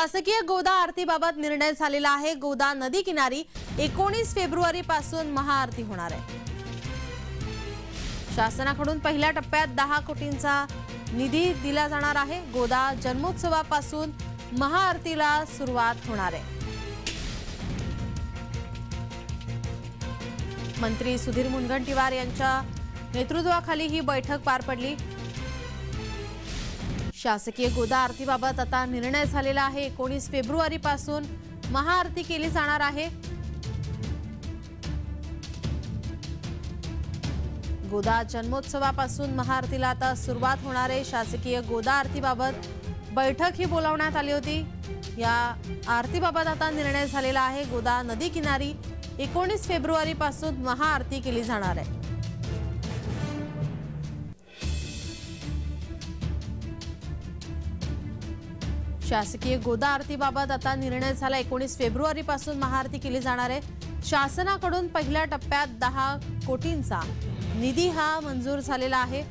शासकीय गोदा आरतीबाबत निर्णय झालेला आहे। गोदा नदी किनारी 19 फेब्रुवारी पासून महाआरती होणार आहे। शासनाकडून पहिल्या टप्प्यात 10 कोटींचा निधी दिला जाणार आहे। गोदा जन्मोत्सवापासून महाआरतीला सुरुवात होणार आहे। मंत्री सुधीर मुनगंटीवार यांच्या नेतृत्वाखाली ही बैठक पार पडली। शासकीय गोदा आरतीबाबत आता निर्णय झालेला आहे। 19 फेब्रुवारी पासून महाआरती केली जाणार आहे। गोदा जन्मोत्सवापासून महाआरतीला आता सुरुवात होणार आहे। शासकीय गोदा आरतीबाबत बैठक ही बोलावण्यात आली होती। या आरतीबाबत आता निर्णय झालेला आहे। गोदा नदी किनारी 19 फेब्रुवारी पासून महाआरती केली जाणार आहे। शासकीय गोदा आरतीबाबत आता निर्णय झाला। 19 फेब्रुवारी पासून महाआरती केली जाणार आहे। शासनाकडून पहिल्या टप्प्यात 10 कोटींचा निधी हा मंजूर झालेला आहे।